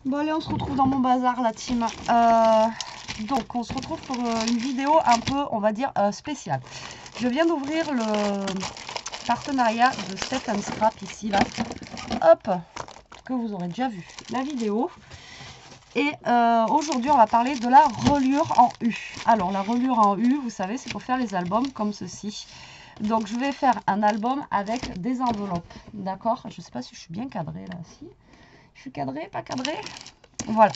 Bon allez, on se retrouve dans mon bazar la team. Donc on se retrouve pour une vidéo un peu, on va dire, spéciale. Je viens d'ouvrir le partenariat de Set & Scrap ici, là. Hop, que vous aurez déjà vu la vidéo. Et aujourd'hui, on va parler de la reliure en U. Alors la reliure en U, vous savez, c'est pour faire les albums comme ceci. Donc je vais faire un album avec des enveloppes, d'accord? Je ne sais pas si je suis bien cadrée là, si. Je suis cadrée, pas cadrée? Voilà.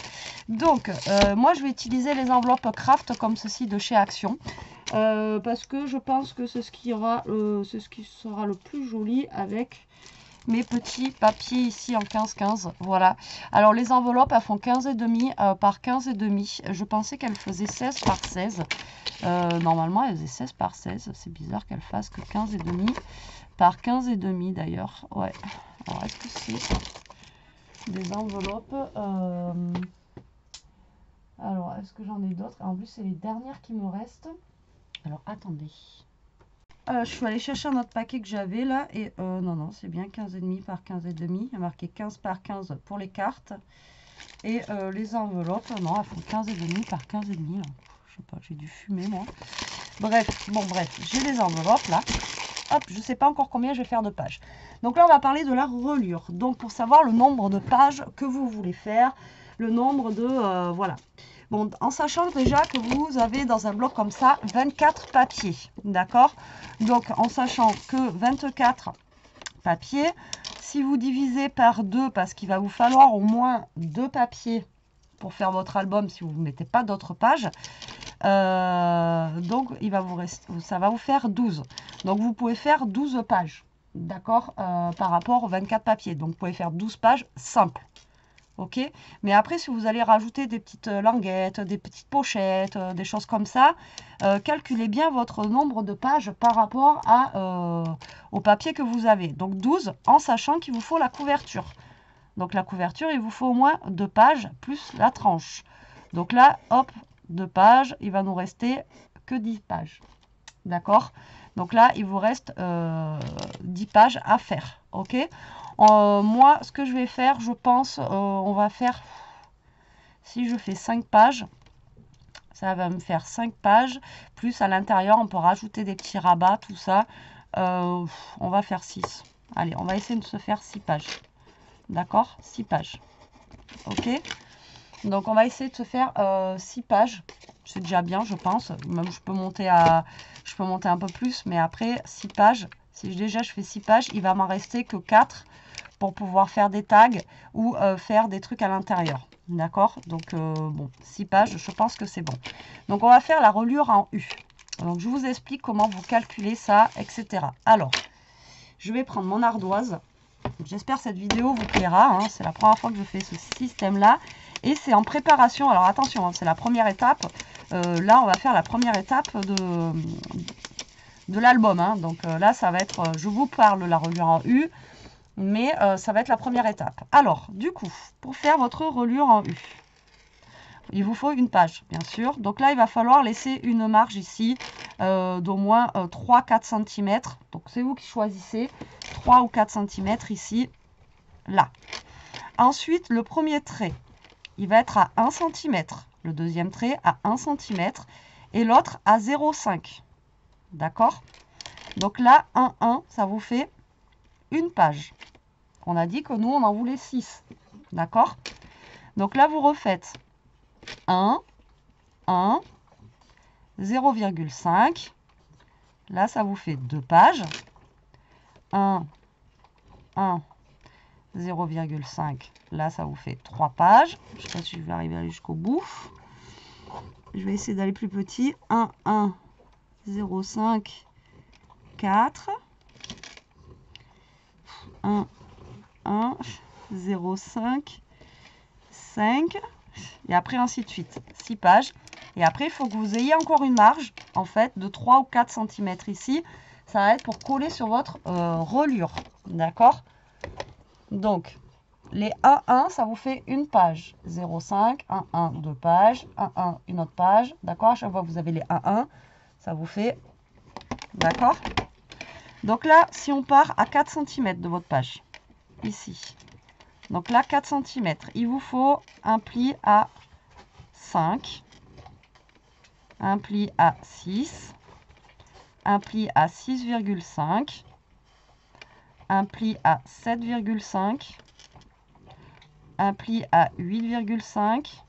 Donc, moi, je vais utiliser les enveloppes craft comme ceci de chez Action. Parce que je pense que c'est ce qui sera le plus joli avec mes petits papiers ici en 15-15. Voilà. Alors, les enveloppes, elles font 15,5 par 15,5. Je pensais qu'elles faisaient 16 par 16. Normalement, elles faisaient 16 par 16. C'est bizarre qu'elles fassent que 15,5 par 15,5 d'ailleurs. Ouais. Alors, est-ce que c'est des enveloppes alors, est-ce que j'en ai d'autres? En plus, c'est les dernières qui me restent. Alors, attendez. Je suis allée chercher un autre paquet que j'avais là. Et non, c'est bien 15,5 par 15,5. Il y a marqué 15 par 15 pour les cartes. Et les enveloppes, non, elles font 15,5 par 15,5. Je sais pas, j'ai dû fumer moi. Bref, j'ai les enveloppes là. Hop, je ne sais pas encore combien je vais faire de pages. Donc là, on va parler de la reliure. Donc, pour savoir le nombre de pages que vous voulez faire, le nombre de... voilà. Bon, en sachant déjà que vous avez dans un bloc comme ça 24 papiers, d'accord? Donc, en sachant que 24 papiers, si vous divisez par 2, parce qu'il va vous falloir au moins 2 papiers pour faire votre album si vous ne mettez pas d'autres pages, donc il va vous rester, ça va vous faire 12. Donc vous pouvez faire 12 pages, d'accord, par rapport aux 24 papiers. Donc vous pouvez faire 12 pages simples. Ok, mais après, si vous allez rajouter des petites languettes, des petites pochettes, des choses comme ça, calculez bien votre nombre de pages par rapport au papier que vous avez. Donc 12, en sachant qu'il vous faut la couverture. Donc la couverture, il vous faut au moins 2 pages plus la tranche. Donc là, hop, 2 pages, il va nous rester que 10 pages. D'accord? Donc là, il vous reste 10 pages à faire. Ok? Moi, ce que je vais faire, je pense, on va faire, si je fais 5 pages, ça va me faire 5 pages, plus à l'intérieur, on peut rajouter des petits rabats, tout ça. On va faire 6. Allez, on va essayer de se faire 6 pages. D'accord? 6 pages. Ok? Donc, on va essayer de se faire 6 pages. C'est déjà bien, je pense. Même je peux monter un peu plus, mais après, 6 pages. Si déjà je fais 6 pages, il va m'en rester que 4 pour pouvoir faire des tags ou faire des trucs à l'intérieur. D'accord? Donc, bon, 6 pages, je pense que c'est bon. Donc, on va faire la reliure en U. Donc, je vous explique comment vous calculez ça, etc. Alors, je vais prendre mon ardoise. J'espère que cette vidéo vous plaira. Hein. C'est la première fois que je fais ce système-là. Et c'est en préparation. Alors, attention, hein, c'est la première étape. Là, on va faire la première étape de l'album. Hein. Donc, là, ça va être... je vous parle de la reliure en U. Mais ça va être la première étape. Alors, du coup, pour faire votre reliure en U, il vous faut une page, bien sûr. Donc là, il va falloir laisser une marge ici d'au moins 3-4 cm. Donc, c'est vous qui choisissez 3 ou 4 cm ici, là. Ensuite, le premier trait, il va être à 1 cm. Le deuxième trait à 1 cm. Et l'autre à 0,5. D'accord? Donc là, 1, ça vous fait une page. On a dit que nous, on en voulait 6. D'accord? Donc là, vous refaites 1, 1, 0,5. Là, ça vous fait 2 pages. 1, 1, 0,5. Là, ça vous fait 3 pages. Je ne sais pas si je vais arriver à aller jusqu'au bout. Je vais essayer d'aller plus petit. 1, 1, 0,5, 4. 1, 1, 0,5, 5. Et après, ainsi de suite. 6 pages. Et après, il faut que vous ayez encore une marge, en fait, de 3 ou 4 cm ici. Ça va être pour coller sur votre reliure. D'accord? Donc, les 1, ça vous fait une page. 0,5, 1, 2 pages. 1, une autre page. D'accord? À chaque fois que vous avez les 1, ça vous fait... D'accord? Donc là, si on part à 4 cm de votre page, ici, Donc là, 4 cm. Il vous faut un pli à 5, un pli à 6, un pli à 6,5, un pli à 7,5, un pli à 8,5,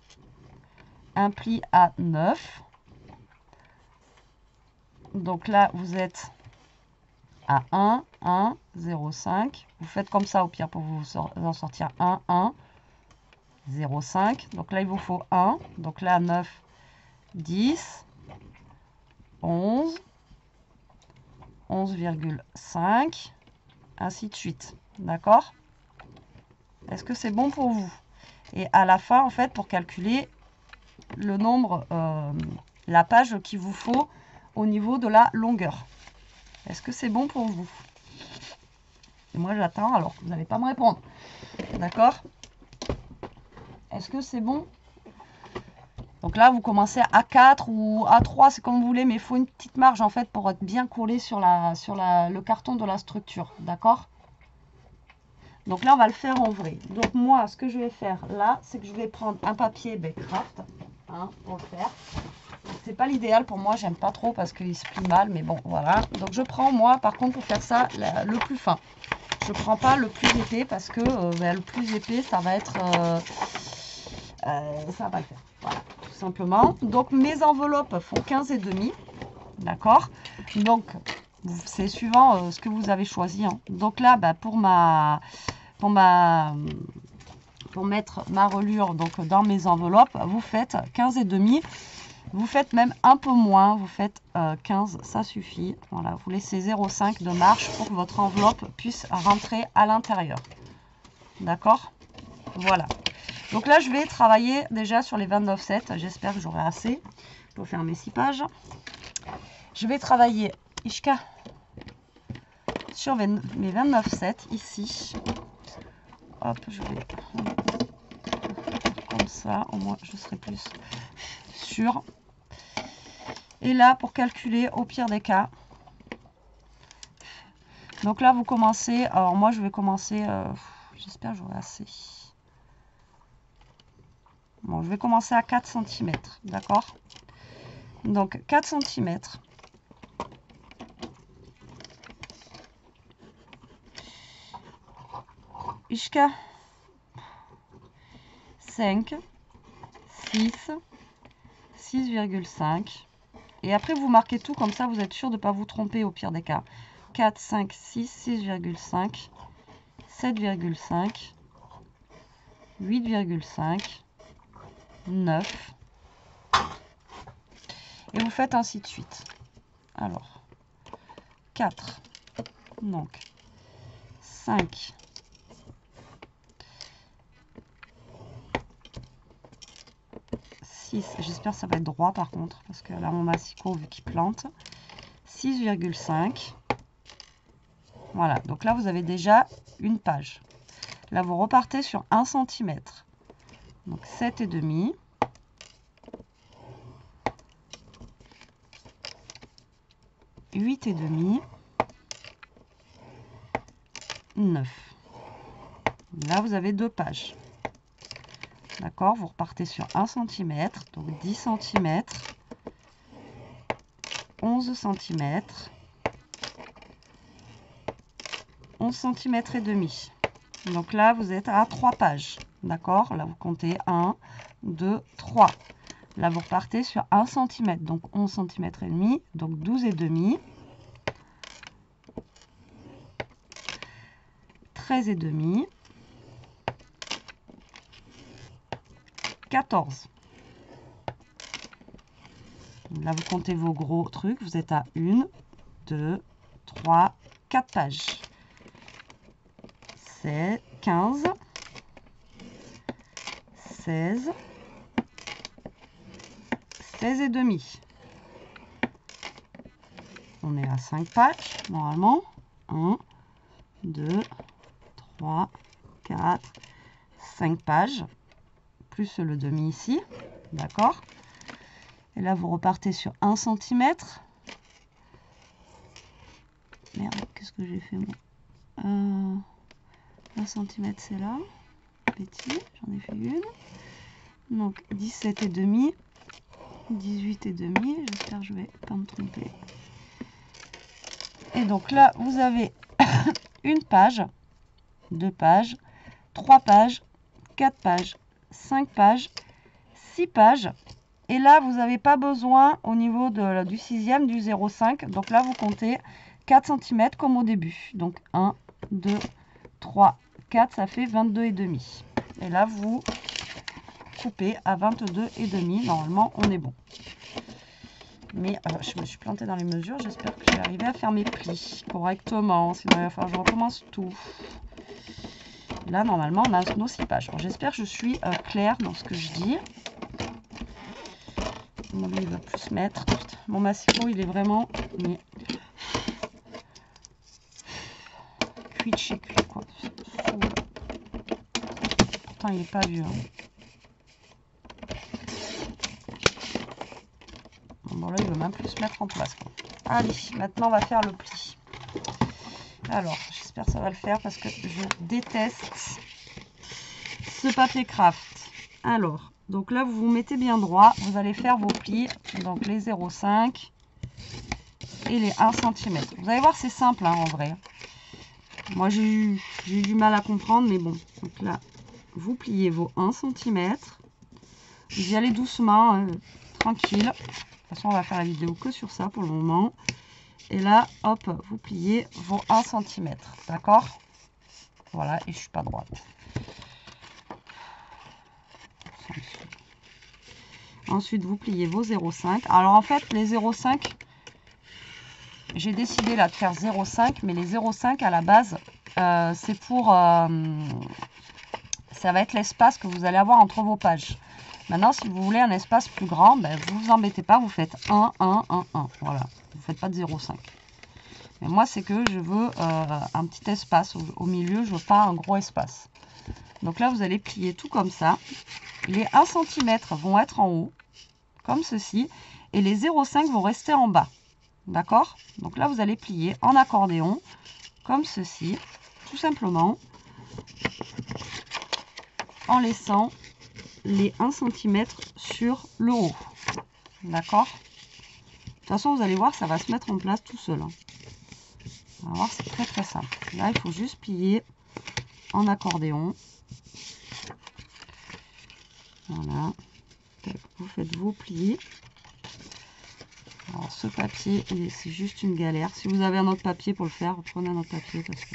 un pli à 9. Donc là, vous êtes à 1, 1, 0,5. Vous faites comme ça au pire pour vous en sortir 1, 1, 0,5. Donc là, il vous faut 1. Donc là, 9, 10, 11, 11,5, ainsi de suite. D'accord? Est-ce que c'est bon pour vous? Et à la fin, en fait, pour calculer le nombre, la page qu'il vous faut au niveau de la longueur. Est-ce que c'est bon pour vous? Et moi, j'attends alors que vous n'allez pas me répondre. D'accord? Est-ce que c'est bon? Donc là, vous commencez à 4 ou à 3, c'est comme vous voulez, mais il faut une petite marge en fait pour être bien collé sur le carton de la structure. D'accord? Donc là, on va le faire en vrai. Donc moi, ce que je vais faire là, c'est que je vais prendre un papier Becraft pour le faire. C'est pas l'idéal pour moi, j'aime pas trop parce qu'il se plie mal, mais bon, voilà. Donc je prends moi, par contre, pour faire ça, le plus fin. Je prends pas le plus épais parce que le plus épais, ça va être... ça va pas le faire. Voilà, tout simplement. Donc mes enveloppes font 15,5. D'accord? Donc, c'est suivant ce que vous avez choisi. Hein. Donc là, bah, pour mettre ma relure donc, dans mes enveloppes, vous faites 15,5. Vous faites même un peu moins, vous faites 15, ça suffit. Voilà, vous laissez 0,5 de marge pour que votre enveloppe puisse rentrer à l'intérieur. D'accord? Voilà. Donc là, je vais travailler déjà sur les 29,7. J'espère que j'aurai assez pour faire mes 6 pages. Je vais travailler Ishka sur mes 29,7 ici. Hop, je vais comme ça, au moins je serai plus sûre. Et là, pour calculer au pire des cas, donc là, vous commencez, alors moi je vais commencer, j'espère que j'aurai assez. Bon, je vais commencer à 4 cm, d'accord? Donc 4 cm. Jusqu'à 5, 6, 6,5. Et après, vous marquez tout comme ça, vous êtes sûr de ne pas vous tromper au pire des cas. 4, 5, 6, 6,5, 7,5, 8,5, 9. Et vous faites ainsi de suite. Alors, 4, donc 5, 6, j'espère que ça va être droit par contre, parce que là mon massicot, vu qu'il plante, 6,5. Voilà, donc là vous avez déjà une page. Là vous repartez sur 1 cm. Donc 7,5. 8,5. 9. Là vous avez 2 pages. D'accord, vous repartez sur 1 cm, donc 10 cm, 11 cm, 11 cm et demi. Donc là, vous êtes à 3 pages. D'accord, là vous comptez 1, 2, 3. Là, vous repartez sur 1 cm, donc 11 cm et demi, donc 12,5, 13,5, 14. Là, vous comptez vos gros trucs. Vous êtes à 1, 2, 3, 4 pages. C'est 15, 16, 16,5. On est à 5 pages, normalement. 1, 2, 3, 4, 5 pages. Plus le demi ici. D'accord? Et là, vous repartez sur 1 cm. Merde, qu'est-ce que j'ai fait moi 1 cm, c'est là. petit, j'en ai fait une. Donc 17,5, 18,5, j'espère que je vais pas me tromper. Et donc là, vous avez une page, 2 pages, 3 pages, 4 pages, 5 pages, 6 pages. Et là, vous n'avez pas besoin au niveau du 6e, du 0,5. Donc là, vous comptez 4 cm comme au début. Donc 1, 2, 3, 4, ça fait 22,5. Et là, vous coupez à 22,5. Normalement, on est bon. Mais je me suis plantée dans les mesures. J'espère que je vais arriver à faire mes plis correctement. Sinon, il va falloir que je recommence tout. Là, normalement, on a nos 6 pages. J'espère que je suis claire dans ce que je dis. Bon, lui, il va plus se mettre. Mon massifo, il est vraiment cuit de chez cuit, quoi. Pourtant, il n'est pas vieux. Bon, là, il veut même plus se mettre en place, quoi. Allez, maintenant, on va faire le pli. Alors, j'espère que ça va le faire parce que je déteste ce papier craft. Alors, donc là, vous vous mettez bien droit. Vous allez faire vos plis. Donc, les 0,5 et les 1 cm. Vous allez voir, c'est simple, hein, en vrai. Moi, j'ai eu du mal à comprendre, mais bon. Donc là, vous pliez vos 1 cm. Vous y allez doucement, hein, tranquille. De toute façon, on va faire la vidéo que sur ça pour le moment. Et là, hop, vous pliez vos 1 cm. D'accord? Voilà, et je suis pas droite. Ensuite, vous pliez vos 0,5. Alors, en fait, les 0,5, j'ai décidé là de faire 0,5, mais les 0,5 à la base, c'est pour... ça va être l'espace que vous allez avoir entre vos pages. Maintenant, si vous voulez un espace plus grand, ben, vous vous embêtez pas, vous faites 1, 1, 1, 1. Voilà, vous ne faites pas de 0,5. Mais moi, c'est que je veux un petit espace au milieu, je veux pas un gros espace. Donc là, vous allez plier tout comme ça. Les 1 cm vont être en haut, comme ceci, et les 0,5 vont rester en bas. D'accord? Donc là, vous allez plier en accordéon, comme ceci, tout simplement, en laissant les 1 cm sur le haut. D'accord? De toute façon, vous allez voir, ça va se mettre en place tout seul. Hein. On va voir, c'est très très simple. Là, il faut juste plier en accordéon. Voilà. Vous faites vos plis. Alors, ce papier, c'est juste une galère. Si vous avez un autre papier pour le faire, prenez un autre papier parce que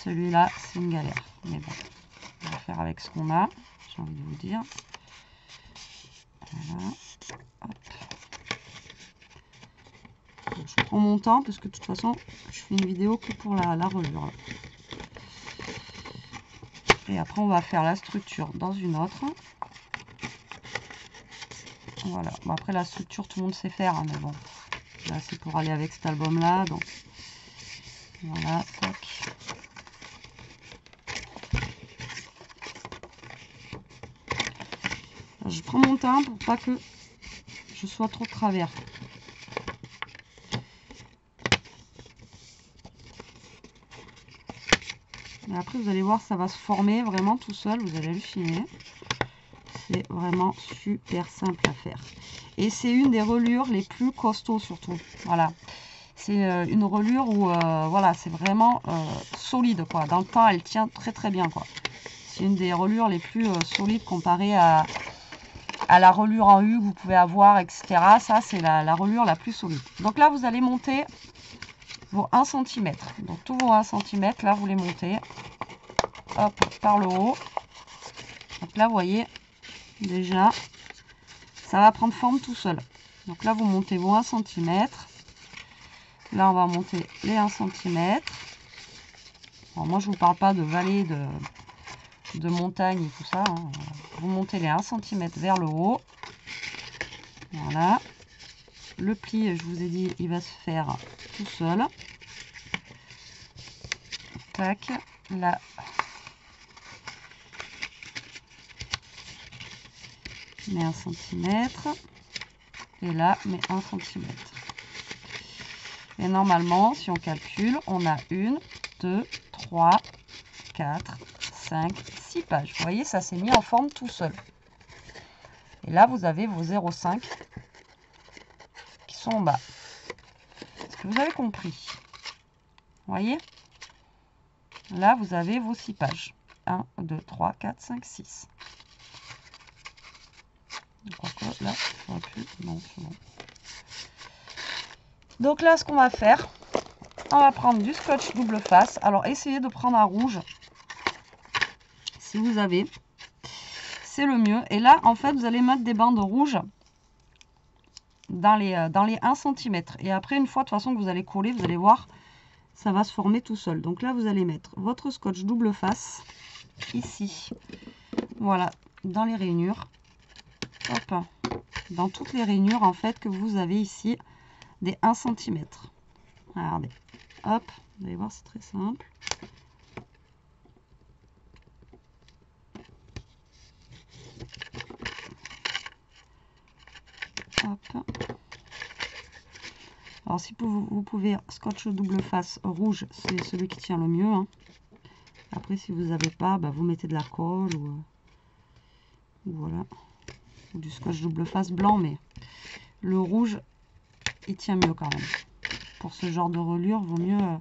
celui-là, c'est une galère. Mais bon, on va faire avec ce qu'on a, j'ai envie de vous dire. Voilà. Hop. Je prends mon temps parce que de toute façon, je fais une vidéo que pour la reliure. Là. Et après, on va faire la structure dans une autre. Voilà. Bon, après, la structure, tout le monde sait faire, hein, mais bon. Là, c'est pour aller avec cet album-là. Donc, voilà. Tac. Je prends mon temps pour pas que je sois trop de travers. Et après, vous allez voir, ça va se former vraiment tout seul. Vous allez halluciner. C'est vraiment super simple à faire. Et c'est une des reliures les plus costauds surtout. Voilà. C'est une reliure où voilà, c'est vraiment solide, quoi. Dans le temps, elle tient très très bien, quoi. C'est une des reliures les plus solides comparée à la reliure en U que vous pouvez avoir, etc. Ça, c'est la reliure la plus solide. Donc là, vous allez monter vos 1 cm. Donc tous vos 1 cm, là, vous les montez. Hop, par le haut. Donc là, vous voyez, déjà, ça va prendre forme tout seul. Donc là, vous montez vos 1 cm. Là, on va monter les 1 cm. Alors, moi, je ne vous parle pas de vallée, de montagne et tout ça. Hein. Vous montez les 1 cm vers le haut. Voilà. Le pli, je vous ai dit, il va se faire tout seul. Tac. Là. Je mets 1 cm. Et là, je mets 1 cm. Et normalement, si on calcule, on a 1, 2, 3, 4, 5, 6 pages. Vous voyez, ça s'est mis en forme tout seul. Et là, vous avez vos 0,5 qui sont en bas. Est-ce que vous avez compris? Vous voyez? Là, vous avez vos 6 pages. 1, 2, 3, 4, 5, 6. Là, non, c'est bon. Donc là, ce qu'on va faire, on va prendre du scotch double face. Alors, essayez de prendre un rouge, si vous avez. C'est le mieux. Et là, en fait, vous allez mettre des bandes rouges dans les 1 cm. Et après, une fois, de toute façon, que vous allez coller, vous allez voir, ça va se former tout seul. Donc là, vous allez mettre votre scotch double face, ici. Voilà, dans les rainures. Hop, dans toutes les rainures, en fait, que vous avez ici, des 1 cm. Regardez. Hop, vous allez voir, c'est très simple. Hop. Alors, si vous pouvez, scotch double face rouge, c'est celui qui tient le mieux. Hein. Après, si vous n'avez pas, bah, vous mettez de la colle ou voilà. Ou du scotch double face blanc, mais le rouge, il tient mieux quand même. Pour ce genre de reliure, il vaut mieux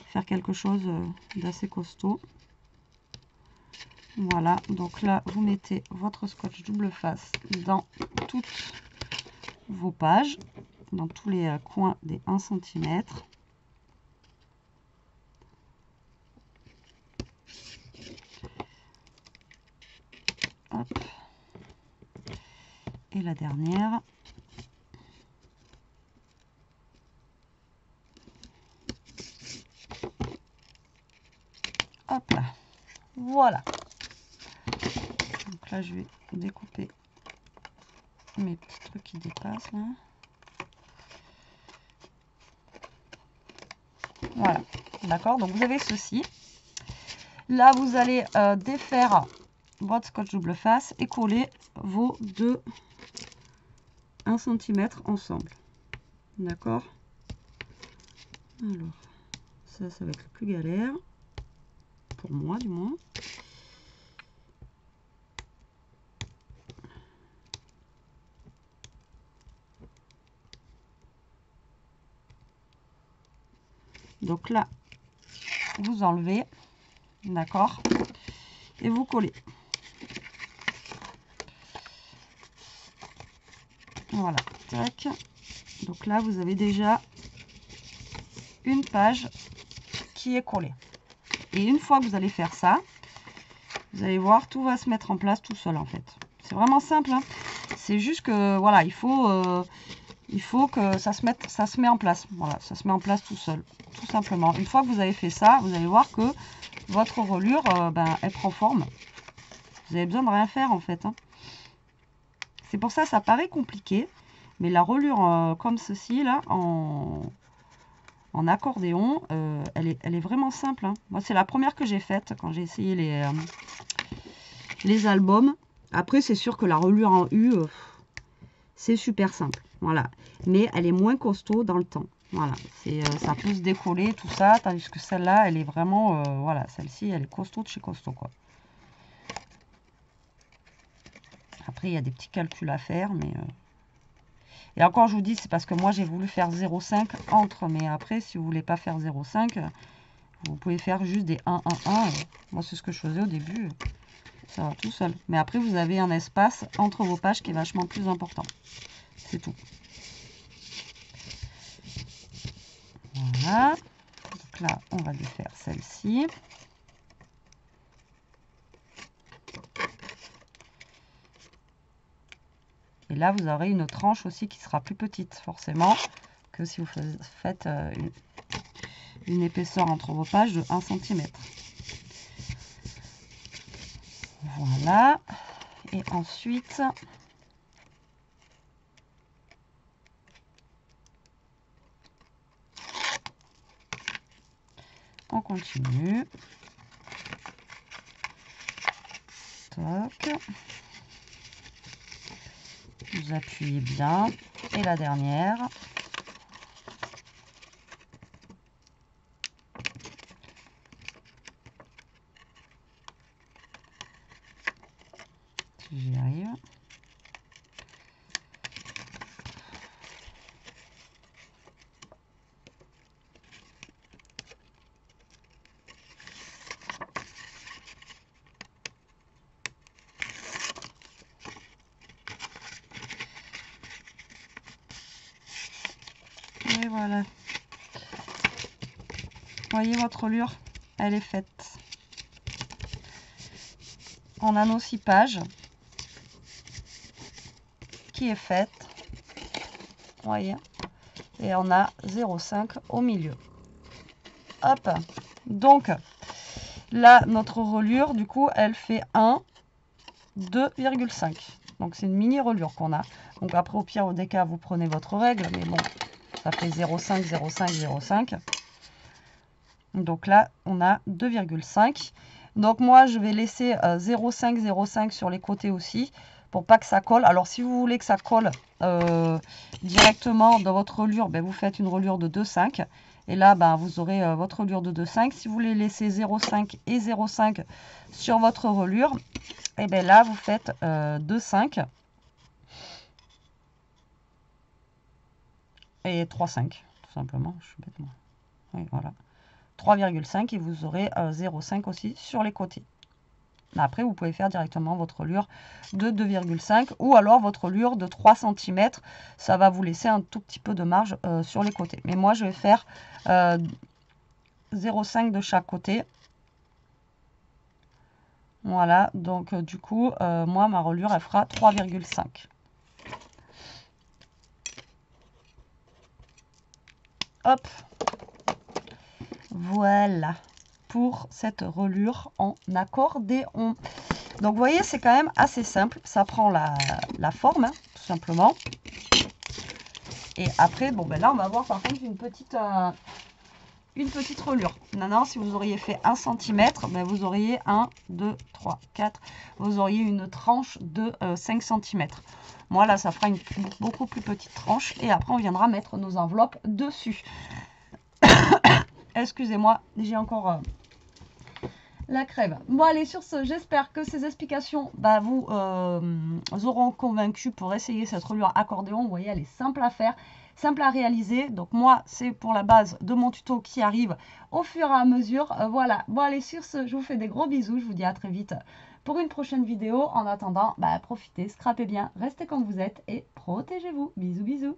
faire quelque chose d'assez costaud. Voilà, donc là, vous mettez votre scotch double face dans toutes vos pages, dans tous les coins des 1 cm. Hop. Et la dernière. Hop là. Voilà. Donc là, je vais découper mes petits trucs qui dépassent là. Voilà. D'accord. Donc vous avez ceci. Là, vous allez défaire votre scotch double face et coller vos deux 1 cm ensemble. D'accord. Alors, ça va être le plus galère. Pour moi, du moins. Donc là, vous enlevez, d'accord, et vous collez. Voilà, tac. Donc là, vous avez déjà une page qui est collée. Et une fois que vous allez faire ça, vous allez voir, tout va se mettre en place tout seul en fait. C'est vraiment simple, hein. C'est juste que, voilà, il faut que ça se met en place. Voilà, ça se met en place tout seul, tout simplement. Une fois que vous avez fait ça, vous allez voir que votre reliure, elle prend forme. Vous avez besoin de rien faire en fait. Hein. C'est pour ça que ça paraît compliqué. Mais la reliure comme ceci, là, en accordéon, elle est vraiment simple. Hein. Moi, c'est la première que j'ai faite quand j'ai essayé les albums. Après, c'est sûr que la reliure en U, c'est super simple. Voilà. Mais elle est moins costaud dans le temps. Voilà. Ça peut se décoller, tout ça. Tandis que celle-là, elle est vraiment... voilà, celle-ci, elle est costaud de chez costaud, quoi. Après, il y a des petits calculs à faire, mais... Et encore, je vous dis, c'est parce que moi, j'ai voulu faire 0,5 entre. Mais après, si vous voulez pas faire 0,5, vous pouvez faire juste des 1, 1, 1. Moi, c'est ce que je faisais au début. Ça va tout seul. Mais après, vous avez un espace entre vos pages qui est vachement plus important. C'est tout. Voilà. Donc là, on va défaire celle-ci. Et là, vous aurez une tranche aussi qui sera plus petite, forcément, que si vous faites une épaisseur entre vos pages de 1 cm. Voilà. Et ensuite, on continue. Toc. Vous appuyez bien. Et la dernière. si j'y arrive. Et voilà. Voyez, votre reliure, elle est faite. On a nos 6 pages qui est faite. Voyez. Et on a 0,5 au milieu. Hop. Donc, là, notre reliure, du coup, elle fait 1, 2,5. Donc, c'est une mini reliure qu'on a. Donc, après, au pire, au déca, vous prenez votre règle. Mais bon, ça fait 0,5, 0,5, 0,5. Donc là, on a 2,5. Donc moi, je vais laisser 0,5, 0,5 sur les côtés aussi, pour pas que ça colle. Alors, si vous voulez que ça colle directement dans votre reliure, ben, vous faites une reliure de 2,5. Et là, ben, vous aurez votre reliure de 2,5. Si vous voulez laisser 0,5 et 0,5 sur votre reliure, et bien là, vous faites 2,5 et 3,5, tout simplement. Je suis bête, moi. Oui, voilà. 3,5 et vous aurez 0,5 aussi sur les côtés. Après, vous pouvez faire directement votre reliure de 2,5 ou alors votre reliure de 3 cm. Ça va vous laisser un tout petit peu de marge sur les côtés. Mais moi, je vais faire 0,5 de chaque côté. Voilà, donc du coup, moi, ma reliure, elle fera 3,5. Hop. Voilà pour cette reliure en accordéon. Donc vous voyez, c'est quand même assez simple. Ça prend la forme, hein, tout simplement. Et après, bon ben là, on va voir par contre une petite reliure. Maintenant, si vous auriez fait 1 cm, ben vous auriez 1, 2, 3, 4. Vous auriez une tranche de 5 cm. Moi, là, ça fera une beaucoup plus petite tranche. Et après, on viendra mettre nos enveloppes dessus. Excusez-moi, j'ai encore la crève. Bon, allez, sur ce, j'espère que ces explications vous auront convaincu pour essayer cette reliure accordéon. Vous voyez, elle est simple à faire, simple à réaliser. Donc moi, c'est pour la base de mon tuto qui arrive au fur et à mesure. Voilà. Bon, allez, sur ce, je vous fais des gros bisous. Je vous dis à très vite pour une prochaine vidéo. En attendant, profitez, scrapez bien, restez comme vous êtes et protégez-vous. Bisous, bisous.